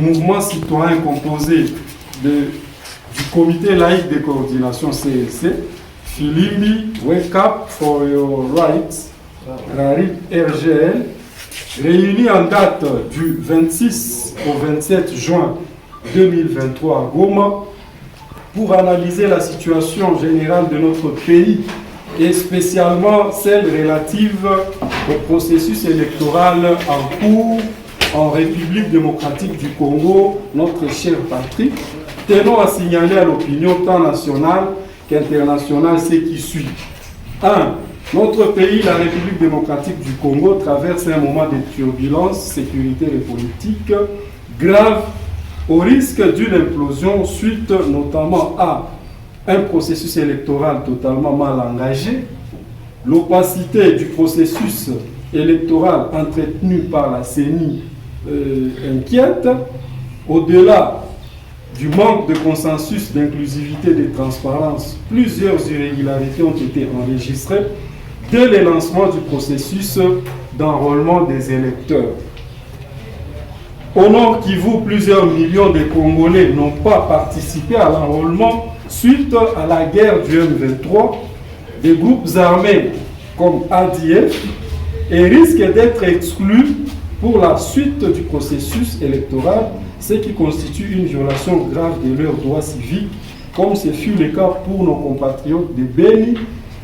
Mouvement citoyen composé du comité laïque de coordination CLC, Filimbi, Wake Up for Your Rights, RGL, réunis en date du 26 au 27 juin 2023 à Goma pour analyser la situation générale de notre pays et spécialement celle relative au processus électoral en cours en République démocratique du Congo, notre chère patrie. Tenons à signaler à l'opinion tant nationale qu'internationale ce qui suit. 1. Notre pays, la République démocratique du Congo, traverse un moment de turbulence sécuritaire et politique grave au risque d'une implosion suite notamment à un processus électoral totalement mal engagé, l'opacité du processus électoral entretenu par la CENI inquiète, au-delà du manque de consensus, d'inclusivité et de transparence, plusieurs irrégularités ont été enregistrées dès le lancement du processus d'enrôlement des électeurs. Au Nord Kivu, plusieurs millions de Congolais n'ont pas participé à l'enrôlement suite à la guerre du M23, des groupes armés comme ADF et risquent d'être exclus pour la suite du processus électoral, ce qui constitue une violation grave de leurs droits civiques, comme ce fut le cas pour nos compatriotes de Beni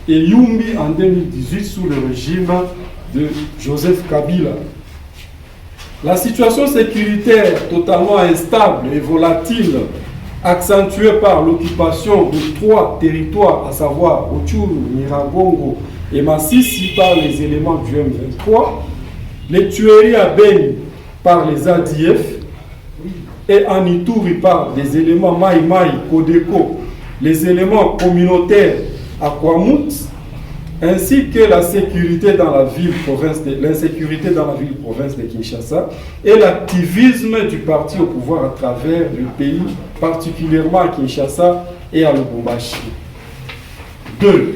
et Yumbi en 2018 sous le régime de Joseph Kabila. La situation sécuritaire totalement instable et volatile, accentuée par l'occupation de 3 territoires, à savoir Rutshuru, Nyiragongo et Masisi par les éléments du M23, les tueries à Beni par les ADF et en Ituri par des éléments Maï Maï, Kodeko, les éléments communautaires à Kwamut, ainsi que la sécurité dans la l'insécurité dans la ville-province de Kinshasa et l'activisme du parti au pouvoir à travers le pays, particulièrement à Kinshasa et à Lubumbashi. 2.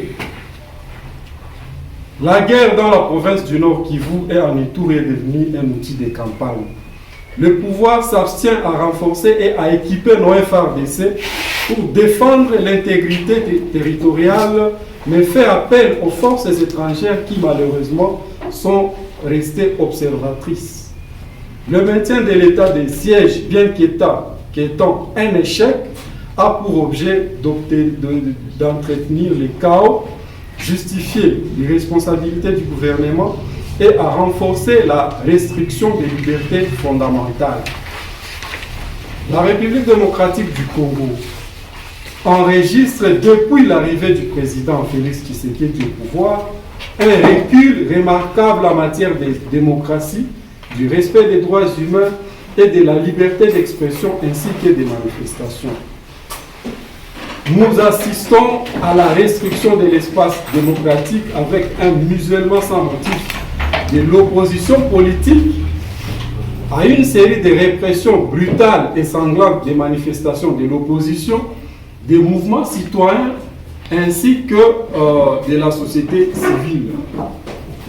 La guerre dans la province du Nord Kivu et en Ituri est devenue un outil de campagne. Le pouvoir s'abstient à renforcer et à équiper nos FARDC pour défendre l'intégrité territoriale, mais fait appel aux forces étrangères qui malheureusement sont restées observatrices. Le maintien de l'état de siège, bien qu'étant un échec, a pour objet d'entretenir le chaos, justifier l'irresponsabilité du gouvernement et à renforcer la restriction des libertés fondamentales. La République démocratique du Congo enregistre depuis l'arrivée du président Félix Tshisekedi au pouvoir un recul remarquable en matière de démocratie, du respect des droits humains et de la liberté d'expression ainsi que des manifestations. Nous assistons à la restriction de l'espace démocratique avec un musellement sans motif de l'opposition politique, à une série de répressions brutales et sanglantes des manifestations de l'opposition, des mouvements citoyens ainsi que de la société civile.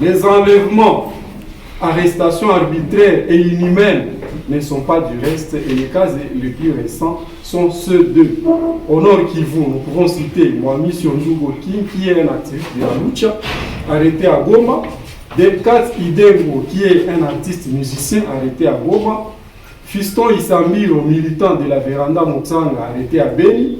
Les enlèvements, arrestations arbitraires et inhumaines ne sont pas du reste et les cas les plus récents sont ceux de au Nord Kivu. Nous pouvons citer Mwami Sionjugo Kim qui est un activiste de la lucha arrêté à Goma, Delcat Idengo qui est un artiste musicien arrêté à Goma, Fiston Isamiro, militant de la Véranda Motsanga arrêté à Beni,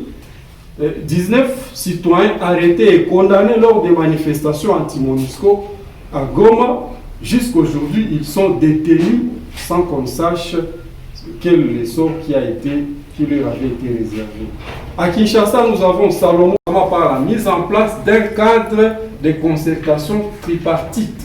19 citoyens arrêtés et condamnés lors des manifestations anti-MONUSCO à Goma. Jusqu'aujourd'hui, ils sont détenus sans qu'on sache quel est le sort qui leur avait été réservé. À Kinshasa, nous avons Salomon par la mise en place d'un cadre de concertation tripartite,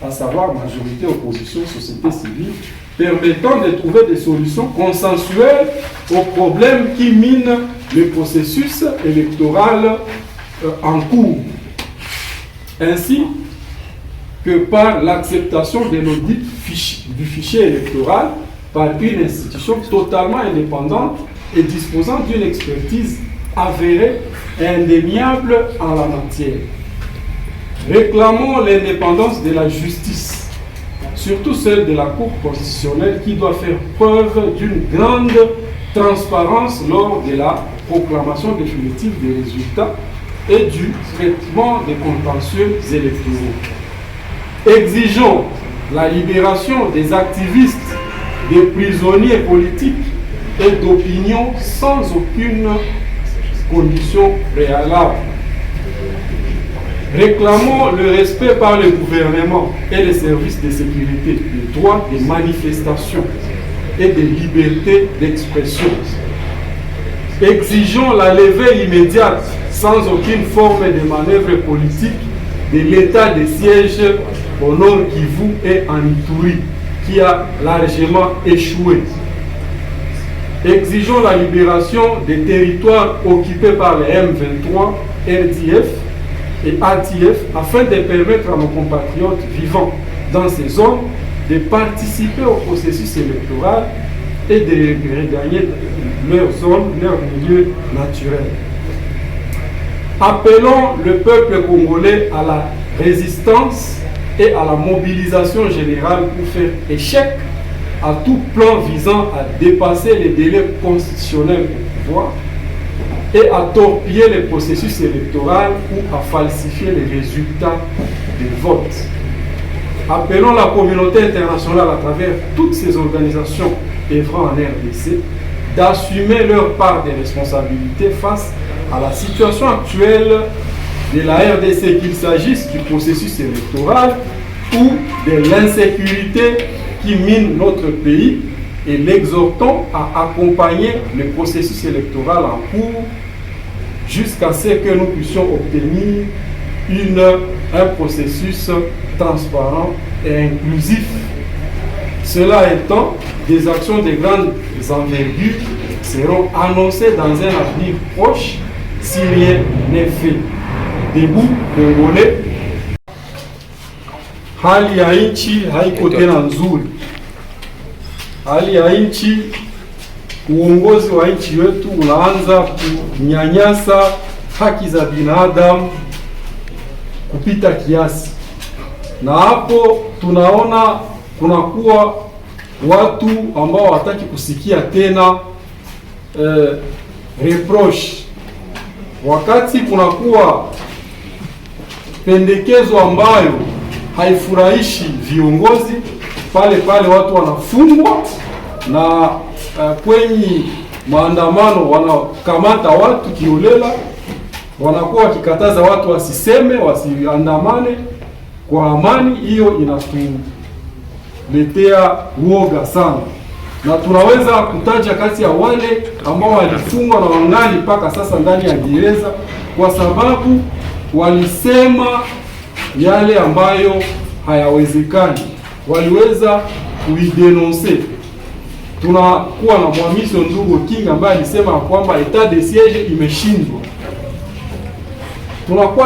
à savoir majorité, opposition, société civile, permettant de trouver des solutions consensuelles aux problèmes qui minent le processus électoral en cours, ainsi que par l'acceptation de l'audit du fichier électoral par une institution totalement indépendante et disposant d'une expertise avérée et indéniable en la matière. Réclamons l'indépendance de la justice, surtout celle de la Cour constitutionnelle qui doit faire preuve d'une grande transparence lors de la proclamation définitive des résultats et du traitement des contentieux électoraux. Exigeons la libération des activistes, des prisonniers politiques et d'opinion sans aucune condition préalable. Réclamons le respect par le gouvernement et les services de sécurité des droits de manifestation et des libertés d'expression. Exigeons la levée immédiate, sans aucune forme de manœuvre politique, de l'état de siège au Nord Kivu et en Ituri, qui a largement échoué. Exigeons la libération des territoires occupés par les M23, RDF et ATF afin de permettre à nos compatriotes vivant dans ces zones de participer au processus électoral et de regagner leur zone, leur milieu naturel. Appelons le peuple congolais à la résistance et à la mobilisation générale pour faire échec à tout plan visant à dépasser les délais constitutionnels au pouvoir et à torpiller le processus électoral ou à falsifier les résultats des votes. Appelons la communauté internationale à travers toutes ces organisations œuvrant en RDC d'assumer leur part des responsabilités face à la situation actuelle de la RDC, qu'il s'agisse du processus électoral ou de l'insécurité qui mine notre pays, et l'exhortons à accompagner le processus électoral en cours jusqu'à ce que nous puissions obtenir un processus transparent et inclusif. Cela étant, des actions de grande envergure seront annoncées dans un avenir proche si rien n'est fait. Debout Congolais, hali ya nchi haiko tena nzuri. Hali ya nchi, uongozi wa nchi yetu unaanza kunyanyasa haki za binadamu kupita kiasi, na hapo tunaona kunakuwa watu ambao hawataki kusikia tena reproche. Wakati kunakuwa pendekezo ambayo haifurahishi viongozi, pale pale watu wanafungwa, na kwenye maandamano wanakamata watu kiolela, wanakuwa wakikataza watu wasiseme, wasiandamane kwa amani. Hiyo inatuletea uoga sana, na tunaweza kutaja kati ya wale ambao walifungwa na wangali mpaka sasa ndani ya gereza kwa sababu walisema yale ambayo hayawezekani, waliweza kuidenonce. Tunakuwa na Mwamiso Ndugu King ambaye alisema kwamba etat de siege imeshindwa. Tunakuwa